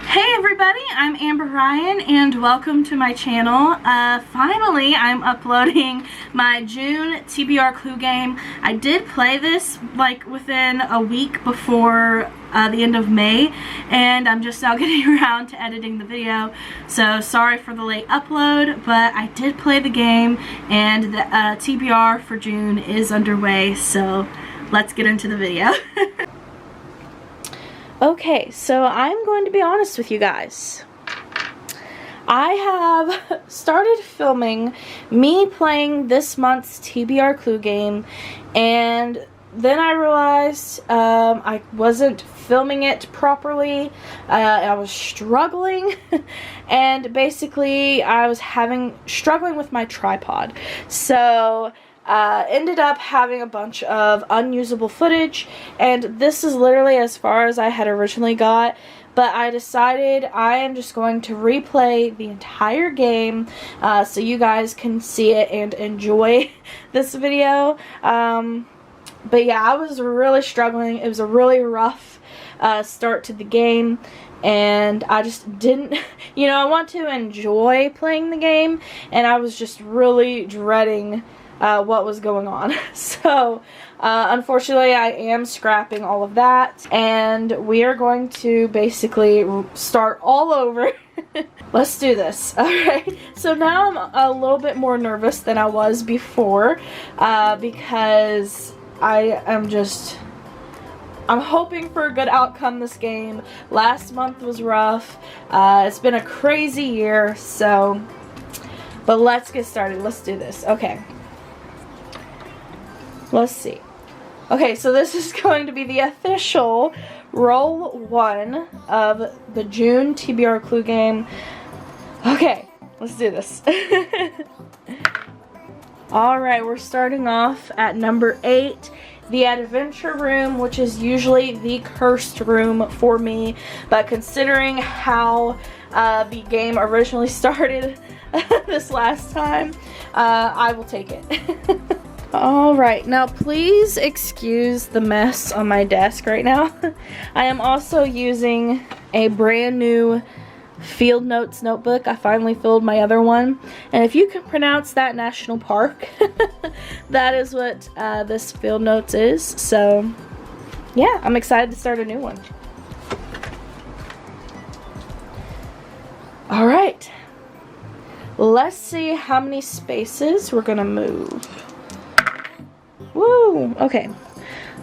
Hey everybody, I'm Amber Ryan and welcome to my channel. Finally, I'm uploading my June TBR Clue Game. I did play this like within a week before the end of May, and I'm just now getting around to editing the video. So sorry for the late upload, but I did play the game and the TBR for June is underway, so let's get into the video. Okay, so I'm going to be honest with you guys. I have started filming me playing this month's TBR Clue Game, and then I realized I wasn't filming it properly. I was struggling, and basically I was struggling with my tripod. So ended up having a bunch of unusable footage, and this is literally as far as I had originally got, but I decided I am just going to replay the entire game so you guys can see it and enjoy this video. But yeah, I was really struggling. It was a really rough start to the game, and I just didn't, I want to enjoy playing the game, and I was just really dreading what was going on. So unfortunately I am scrapping all of that, and we are going to basically start all over. Let's do this. Alright, so now I'm a little bit more nervous than I was before because I'm hoping for a good outcome this game. Last month was rough. It's been a crazy year, but let's get started. Let's do this. Okay. Let's see. Okay, so this is going to be the official roll 1 of the June TBR Clue Game. Okay, let's do this. Alright, we're starting off at number 8, the Adventure Room, which is usually the cursed room for me, but considering how the game originally started this last time, I will take it. Alright, now please excuse the mess on my desk right now. I am also using a brand new Field Notes notebook. I finally filled my other one, and if you can pronounce that national park, that is what this Field Notes is. So yeah, I'm excited to start a new one. Alright, let's see how many spaces we're gonna move. Woo! Okay.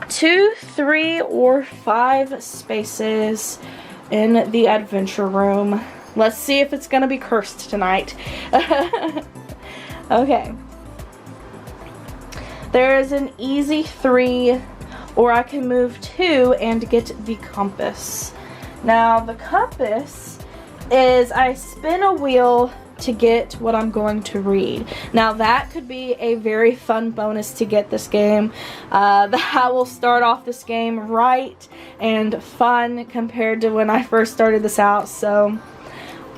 2, 3, or 5 spaces in the Adventure Room. Let's see if it's gonna be cursed tonight. Okay. There is an easy 3, or I can move 2 and get the compass. Now, the compass is I spin a wheel to get what I'm going to read. Now that could be a very fun bonus to get this game. That will start off this game right and fun compared to when I first started this out. So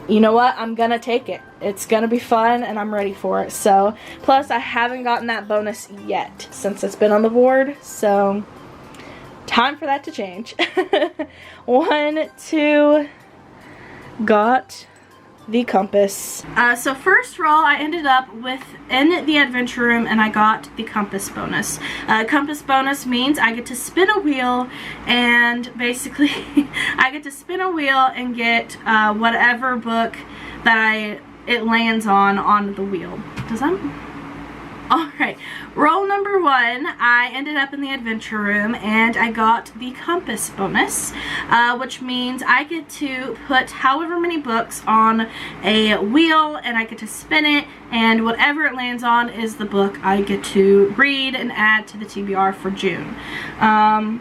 you know what, I'm gonna take it. It's gonna be fun and I'm ready for it. So plus I haven't gotten that bonus yet since it's been on the board, so time for that to change. 1, 2, got the compass. So first roll I ended up in the Adventure Room, and I got the compass bonus. Compass bonus means I get to spin a wheel, and basically I get to spin a wheel and get whatever book that it lands on the wheel. Does that? Alright, roll number 1, I ended up in the Adventure Room, and I got the compass bonus, which means I get to put however many books on a wheel, and I get to spin it, and whatever it lands on is the book I get to read and add to the TBR for June. Yeah,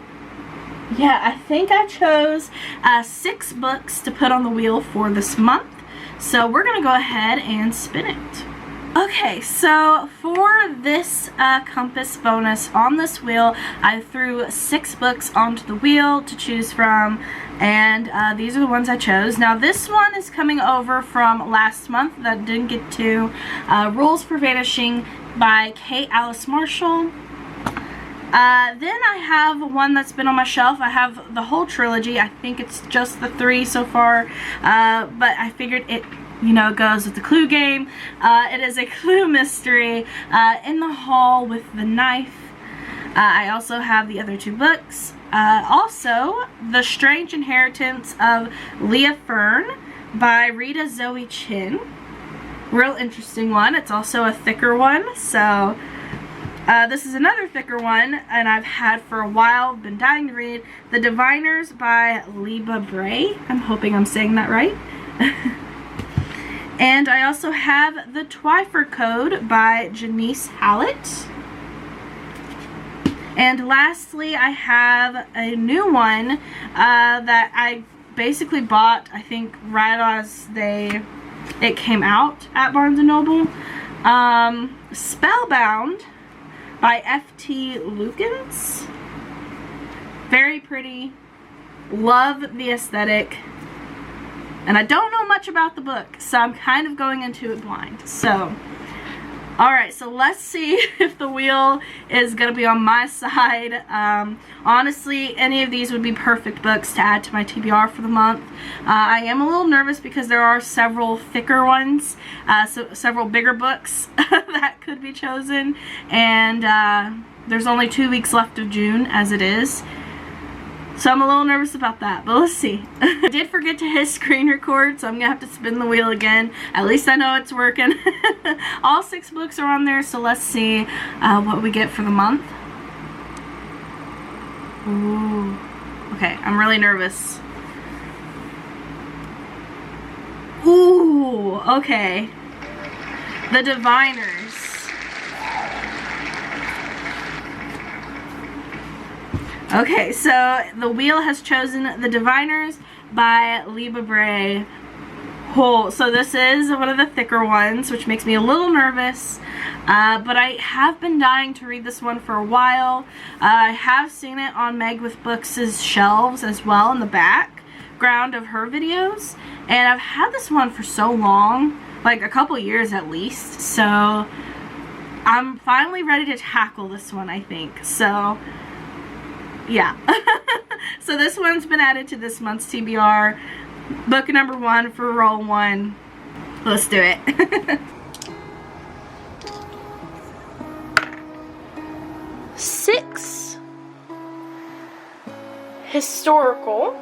I think I chose 6 books to put on the wheel for this month, so we're going to go ahead and spin it. Okay, so for this compass bonus on this wheel, I threw 6 books onto the wheel to choose from, and these are the ones I chose. Now this one is coming over from last month that I didn't get to, Rules for Vanishing by Kate Alice Marshall. Then I have one that's been on my shelf. I have the whole trilogy. I think it's just the 3 so far, but I figured it, you know, goes with the Clue game. It is a Clue mystery, In the Hall with the Knife. I also have the other 2 books. Also, The Strange Inheritance of Leah Fern by Rita Zoe Chin. Real interesting one. It's also a thicker one, so this is another thicker one, and I've had for a while, been dying to read. The Diviners by Liba Bray. I'm hoping I'm saying that right. And I also have The Twyford Code by Janice Hallett. And lastly, I have a new one that I basically bought, I think, right as it came out at Barnes & Noble. Spellbound by F.T. Lukens. Very pretty. Love the aesthetic. And I don't know much about the book, so I'm kind of going into it blind. So, alright, so let's see if the wheel is going to be on my side. Honestly, any of these would be perfect books to add to my TBR for the month. I am a little nervous because there are several thicker ones, so several bigger books that could be chosen. And there's only 2 weeks left of June as it is. So I'm a little nervous about that, but let's see. I did forget to hit screen record, so I'm going to have to spin the wheel again. At least I know it's working. All 6 books are on there, so let's see what we get for the month. Ooh. Okay, I'm really nervous. Ooh, okay. The Diviners. Okay, so the wheel has chosen The Diviners by Liba Bray. Oh, so this is one of the thicker ones, which makes me a little nervous. But I have been dying to read this one for a while. I have seen it on Meg with Books' shelves as well in the background of her videos. And I've had this one for so long, like a couple years at least. So I'm finally ready to tackle this one, I think. So yeah. So this one's been added to this month's TBR. Book number 1 for roll 1. Let's do it. 6. Historical.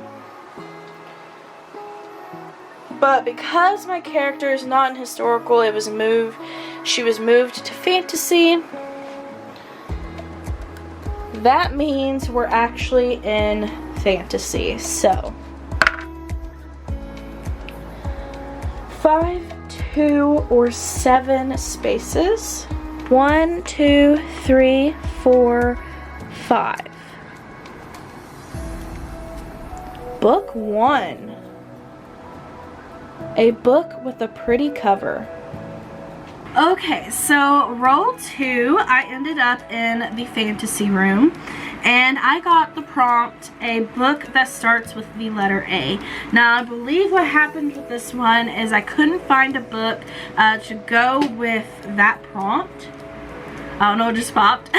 But because my character is not in historical, she was moved to fantasy. That means we're actually in fantasy. So 5, 2, or 7 spaces. 1, 2, 3, 4, 5. Book 1. A book with a pretty cover. Okay, so roll 2, I ended up in the fantasy room, and I got the prompt, a book that starts with the letter A. Now, I believe what happened with this one is I couldn't find a book to go with that prompt. Oh no, it just popped.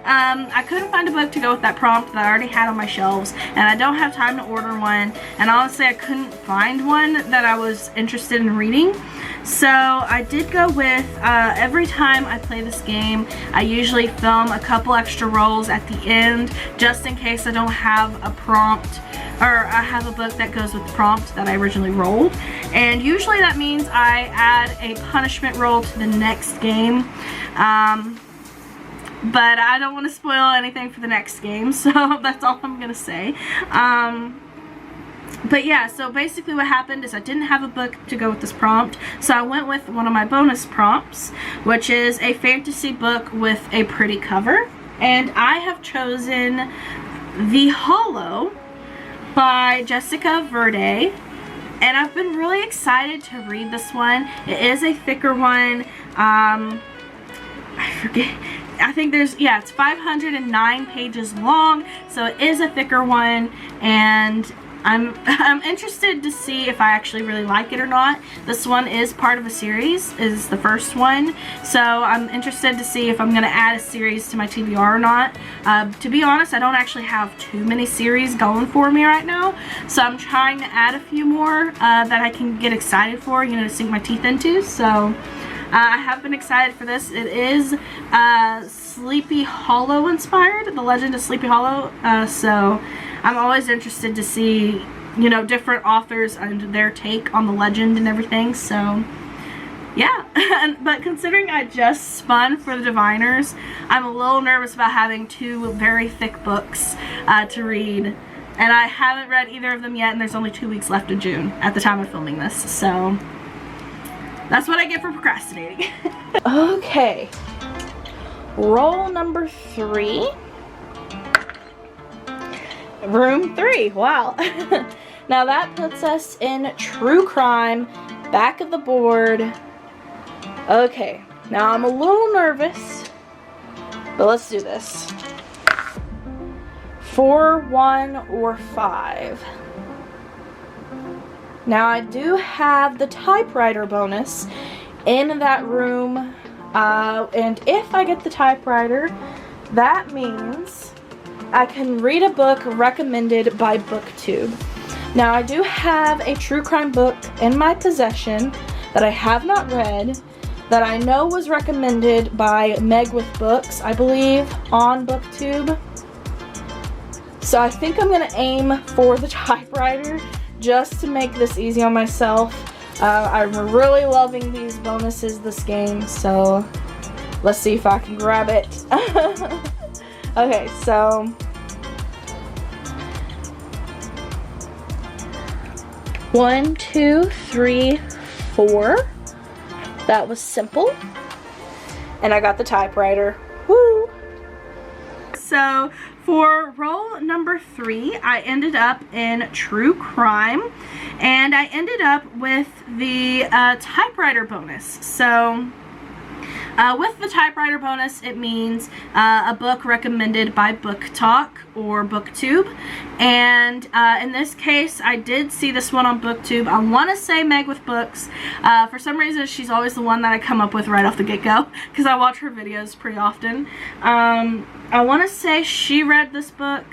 I couldn't find a book to go with that prompt that I already had on my shelves, and I don't have time to order one, and honestly I couldn't find one that I was interested in reading. So I did go with, every time I play this game, I usually film a couple extra rolls at the end, just in case I don't have a prompt, or I have a book that goes with the prompt that I originally rolled. And usually that means I add a punishment roll to the next game. But I don't want to spoil anything for the next game, so that's all I'm going to say. But yeah, so basically what happened is I didn't have a book to go with this prompt, so I went with one of my bonus prompts, which is a fantasy book with a pretty cover. And I have chosen The Hollow by Jessica Verde. And I've been really excited to read this one. It is a thicker one. I forget. I think it's 509 pages long, so it is a thicker one, and I'm interested to see if I actually really like it or not. This one is part of a series, is the first one. So I'm interested to see if I'm going to add a series to my TBR or not. To be honest, I don't actually have too many series going for me right now. So I'm trying to add a few more that I can get excited for, you know, to sink my teeth into. So I have been excited for this. It is Sleepy Hollow inspired, The Legend of Sleepy Hollow. So I'm always interested to see, you know, different authors and their take on the legend and everything. So yeah, but considering I just spun for the Diviners, I'm a little nervous about having 2 very thick books to read. And I haven't read either of them yet, and there's only 2 weeks left of June at the time of filming this. So that's what I get for procrastinating. Okay. Roll number 3. Room 3. Wow. Now that puts us in true crime, back of the board. Okay. Now I'm a little nervous, but let's do this. 4, 1, or 5. Now I do have the typewriter bonus in that room, and if I get the typewriter, that means I can read a book recommended by BookTube. Now I do have a true crime book in my possession that I have not read, that I know was recommended by Meg with Books, I believe, on BookTube. So I think I'm going to aim for the typewriter just to make this easy on myself. I'm really loving these bonuses this game, so let's see if I can grab it. Okay, so one, 2, 3, 4. That was simple. And I got the typewriter. Woo! So for roll number 3, I ended up in true crime, and I ended up with the typewriter bonus. So with the typewriter bonus, it means a book recommended by BookTalk or BookTube. And in this case, I did see this one on BookTube. I want to say Meg with Books. For some reason, she's always the one that I come up with right off the get-go, because I watch her videos pretty often. I want to say she read this book.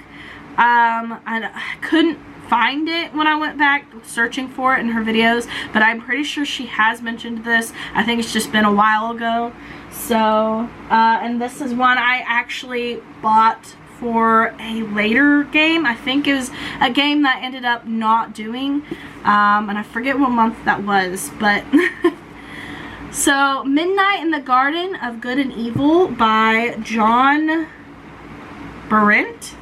I couldn't find it when I went back searching for it in her videos, but I'm pretty sure she has mentioned this. I think it's just been a while ago. So, and this is one I actually bought for a later game. I think it was a game that I ended up not doing, and I forget what month that was, but so Midnight in the Garden of Good and Evil by John Berendt.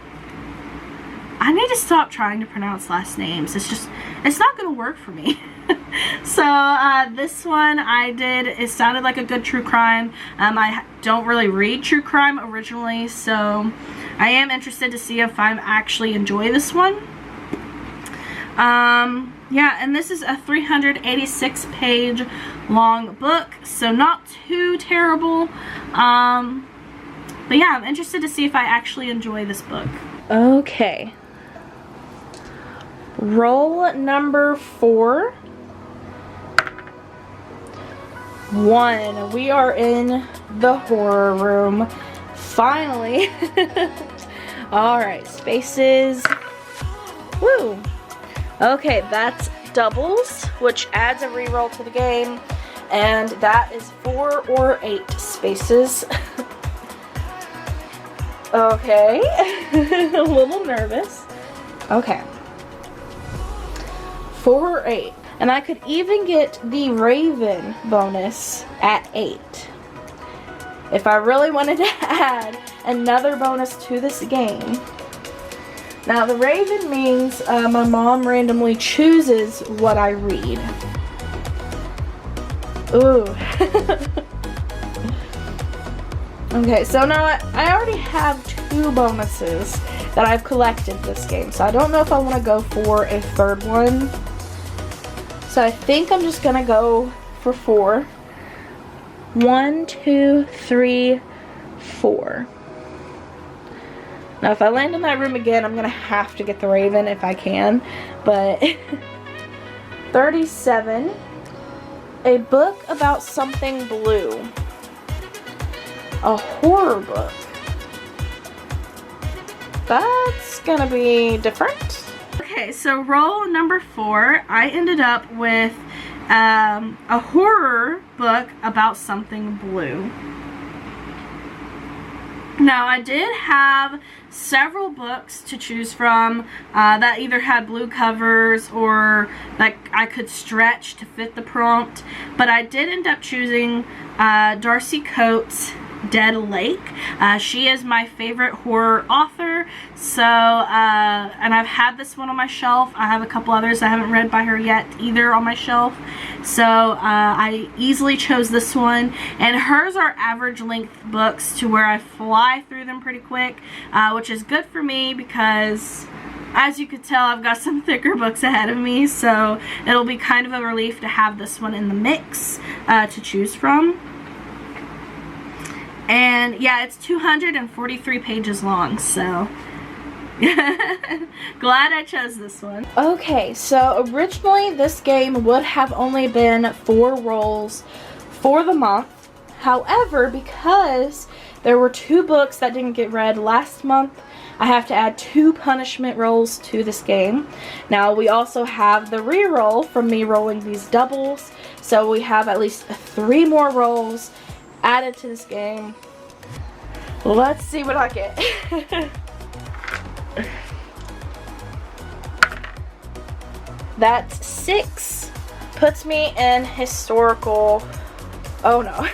I need to stop trying to pronounce last names. It's not gonna work for me. So this one I did, it sounded like a good true crime. I don't really read true crime originally, so I am interested to see if I actually enjoy this one. Yeah, and this is a 386 page long book, so not too terrible. But yeah, I'm interested to see if I actually enjoy this book. Okay. Roll number 4. 1. We are in the horror room. Finally. Alright, spaces. Woo. Okay, that's doubles, which adds a reroll to the game. And that is 4 or 8 spaces. Okay. A little nervous. Okay. 4 or 8. And I could even get the Raven bonus at 8. If I really wanted to add another bonus to this game. Now the Raven means my mom randomly chooses what I read. Ooh. Okay, so now I already have 2 bonuses that I've collected this game. So I don't know if I want to go for a 3rd one. So I think I'm just going to go for 4. 1, 2, 3, 4. Now if I land in that room again, I'm going to have to get the Raven if I can. But 37. A book about something blue. A horror book. That's going to be different. Okay, so roll number 4. I ended up with a horror book about something blue. Now, I did have several books to choose from that either had blue covers or that I could stretch to fit the prompt, but I did end up choosing Darcy Coates' Dead Lake. She is my favorite horror author, so and I've had this one on my shelf. I have a couple others I haven't read by her yet either on my shelf, so I easily chose this one. And hers are average length books to where I fly through them pretty quick, which is good for me because, as you could tell, I've got some thicker books ahead of me, so it'll be kind of a relief to have this one in the mix to choose from. And yeah, it's 243 pages long, so glad I chose this one. Okay, so originally this game would have only been 4 rolls for the month. However, because there were 2 books that didn't get read last month, I have to add 2 punishment rolls to this game. Now, we also have the re-roll from me rolling these doubles, so we have at least 3 more rolls added to this game. Let's see what I get. That's 6. Puts me in historical. Oh no.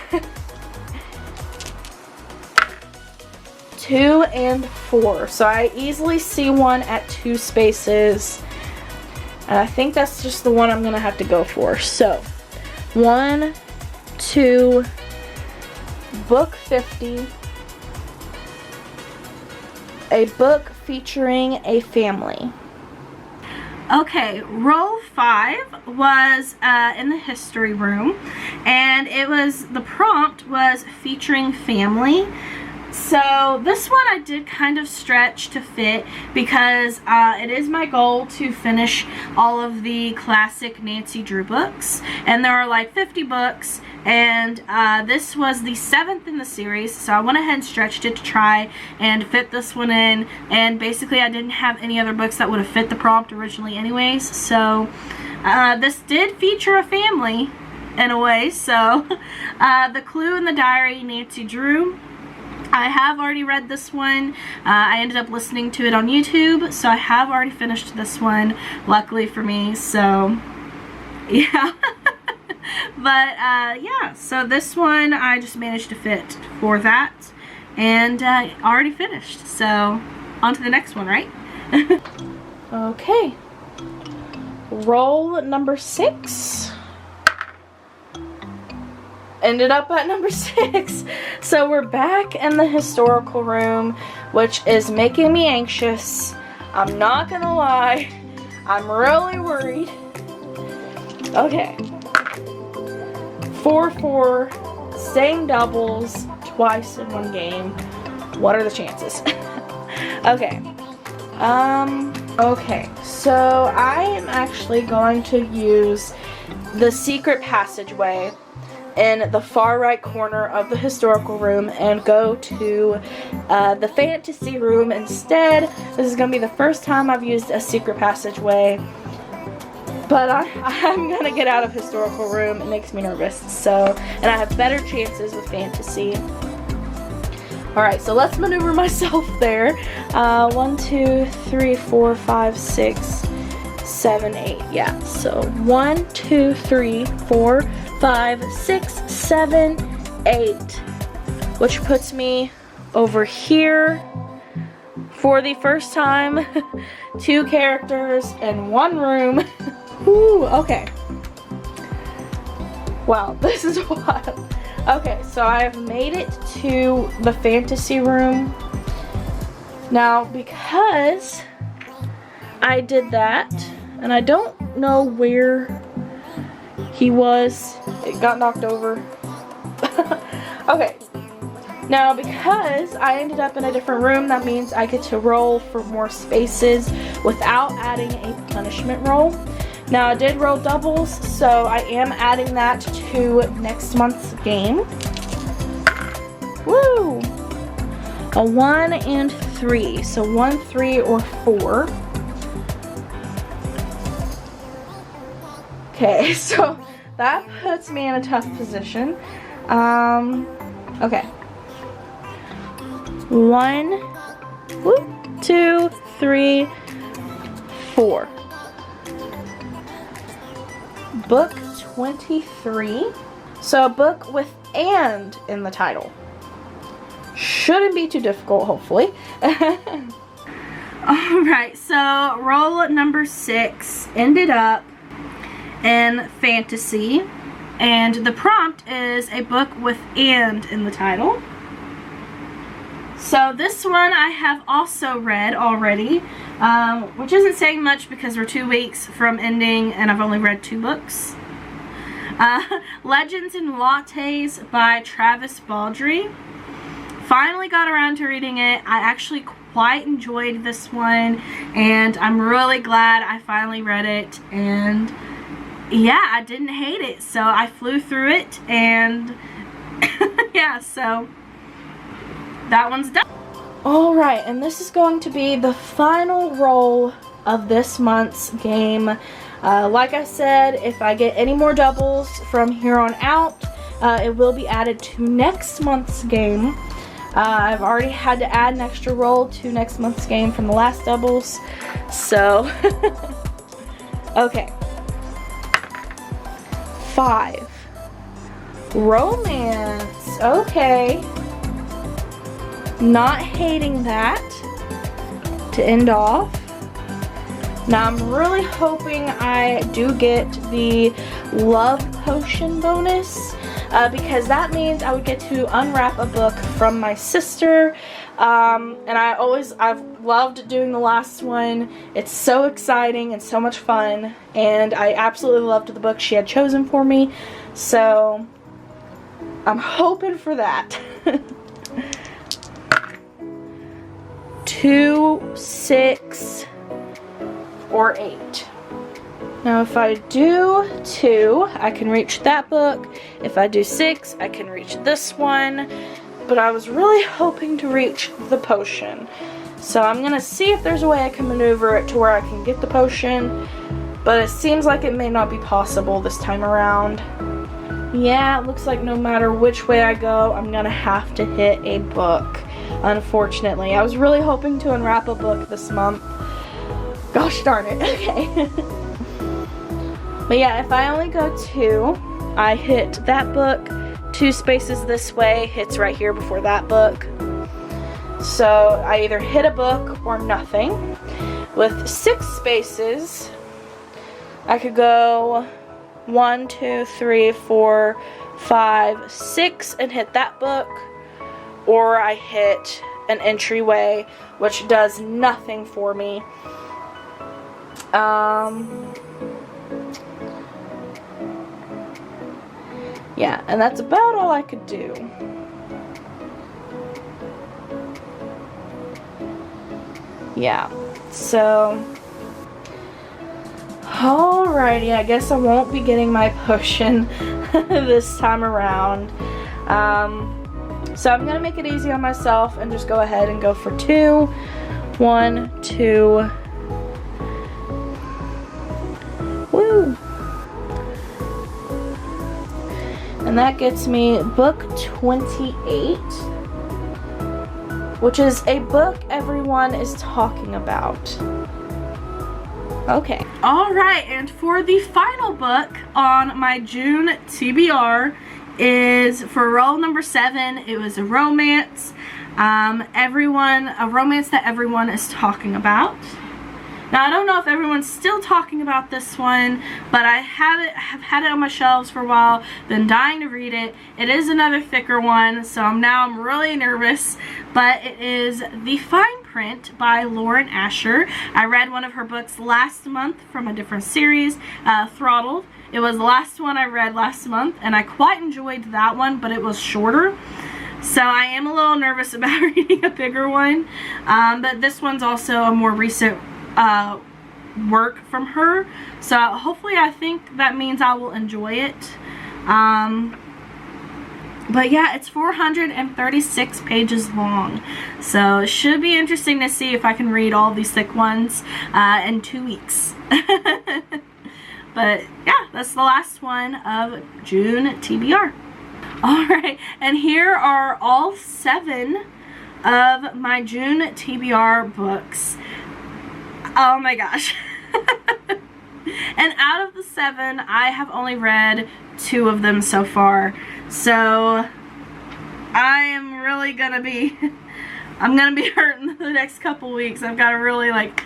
2 and 4. So I easily see one at 2 spaces. And I think that's just the one I'm going to have to go for. So 1, 2, book 50. A book featuring a family. Okay, roll 5 was in the history room, and the prompt was featuring family. So this one I did kind of stretch to fit because it is my goal to finish all of the classic Nancy Drew books, and there are like 50 books, and this was the 7th in the series, so I went ahead and stretched it to try and fit this one in. And basically I didn't have any other books that would have fit the prompt originally anyways, so this did feature a family in a way. So The Clue in the Diary, Nancy Drew. I have already read this one. I ended up listening to it on YouTube, so I have already finished this one, luckily for me, so yeah. But yeah, so this one I just managed to fit for that, and already finished, so on to the next one, right? Okay, roll number 6. Ended up at number 6. So we're back in the historical room, which is making me anxious. I'm not gonna lie, I'm really worried. Okay, 4, 4, same doubles twice in one game. What are the chances? Okay. Okay, so I am actually going to use the secret passageway in the far right corner of the historical room and go to the fantasy room instead. This is going to be the first time I've used a secret passageway, but I'm going to get out of historical room. It makes me nervous, so, and I have better chances with fantasy. Alright, so let's maneuver myself there. 1, 2, 3, 4, 5, 6, 7, 8. Yeah, so 1, 2, 3, 4, 5, 6, 7, 8, which puts me over here for the first time. 2 characters in 1 room. Woo, okay. Wow, this is wild. Okay, so I have made it to the fantasy room. Now, because I did that, and I don't know where he was, it got knocked over. Okay, Now, because I ended up in a different room, that means I get to roll for more spaces without adding a punishment roll. Now, I did roll doubles, so I am adding that to next month's game. Woo! A 1 and 3. So 1, 3, or 4. Okay, so that puts me in a tough position. Okay. 1, 2, 3, 4. Book 23. So a book with "and" in the title. Shouldn't be too difficult, hopefully. Alright, so roll number 6 ended up in fantasy. And the prompt is a book with "and" in the title. So this one I have also read already, which isn't saying much because we're 2 weeks from ending and I've only read 2 books. Legends and Lattes by Travis Baldree. Finally got around to reading it. I actually quite enjoyed this one and I'm really glad I finally read it, and yeah, I didn't hate it, so I flew through it, and yeah, so that one's done. Alright, and this is going to be the final roll of this month's game. Like I said, if I get any more doubles from here on out, it will be added to next month's game. I've already had to add an extra roll to next month's game from the last doubles, so okay. 5. Romance. Okay. Not hating that to end off. Now I'm really hoping I do get the love potion bonus, because that means I would get to unwrap a book from my sister, and I've loved doing the last one. It's so exciting and so much fun, and I absolutely loved the book she had chosen for me, so I'm hoping for that. 2, 6, or 8. Now if I do 2, I can reach that book. If I do 6, I can reach this one. But I was really hoping to reach the potion. So I'm going to see if there's a way I can maneuver it to where I can get the potion. But it seems like it may not be possible this time around. Yeah, it looks like no matter which way I go, I'm going to have to hit a book. Unfortunately. I was really hoping to unwrap a book this month. Gosh darn it. Okay. But yeah, if I only go 2, I hit that book. 2 spaces this way hits right here before that book. So I either hit a book or nothing. With 6 spaces, I could go 1, 2, 3, 4, 5, 6 and hit that book. Or I hit an entryway, which does nothing for me. Yeah, and that's about all I could do. Yeah, so alrighty, I guess I won't be getting my potion this time around. So I'm gonna make it easy on myself and just go ahead and go for 2. 1, 2. Woo! And that gets me book 28, which is a book everyone is talking about. Okay. Alright, and for the final book on my June TBR is for roll number 7. It was a romance. A romance that everyone is talking about. Now, I don't know if everyone's still talking about this one, but I have had it on my shelves for a while, been dying to read it. It is another thicker one, so I'm really nervous, but it is The Fine Print by Lauren Asher. I read one of her books last month from a different series, Throttled. It was the last one I read last month, and I quite enjoyed that one, but it was shorter. So I am a little nervous about reading a bigger one, but this one's also a more recent work from her. So hopefully I think that means I will enjoy it. But yeah, it's 436 pages long. So it should be interesting to see if I can read all these thick ones in 2 weeks. But yeah, that's the last one of June TBR. Alright, and here are all 7 of my June TBR books. Oh my gosh. And out of the 7, I have only read 2 of them so far. So I am really gonna be I'm gonna be hurting the next couple weeks. I've got to really like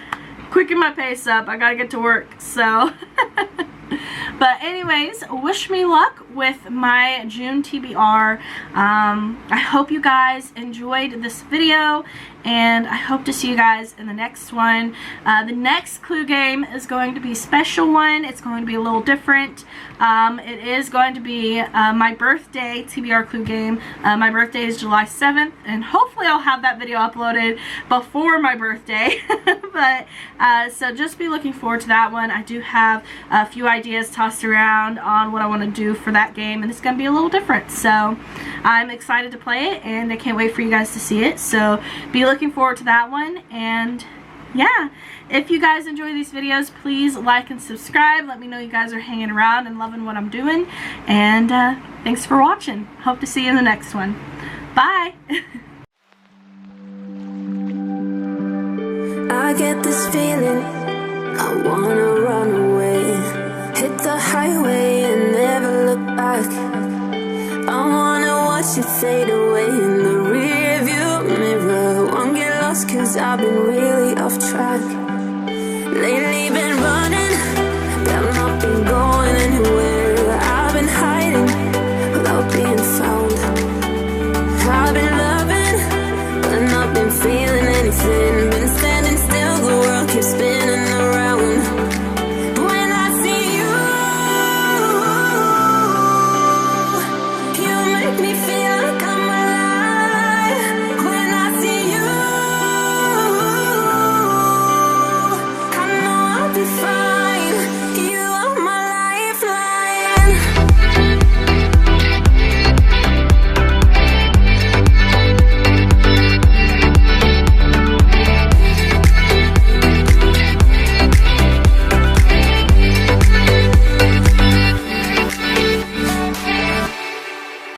quicken my pace up. I gotta get to work. So but anyways, wish me luck with my June TBR. I hope you guys enjoyed this video, and I hope to see you guys in the next one. The next clue game is going to be a special one. It's going to be a little different. It is going to be my birthday TBR clue game. My birthday is July 7th, and hopefully I'll have that video uploaded before my birthday. But so just be looking forward to that one. I do have a few ideas tossed around on what I want to do for that game, and it's going to be a little different. So I'm excited to play it, and I can't wait for you guys to see it. So be looking forward to that one. And yeah, if you guys enjoy these videos, please like and subscribe. Let me know you guys are hanging around and loving what I'm doing. And thanks for watching. Hope to see you in the next one. Bye. I get this feeling I wanna run away, hit the highway and never look back. I wanna watch it fade away in the rearview mirror. Won't get lost 'cause I've been really off track lately.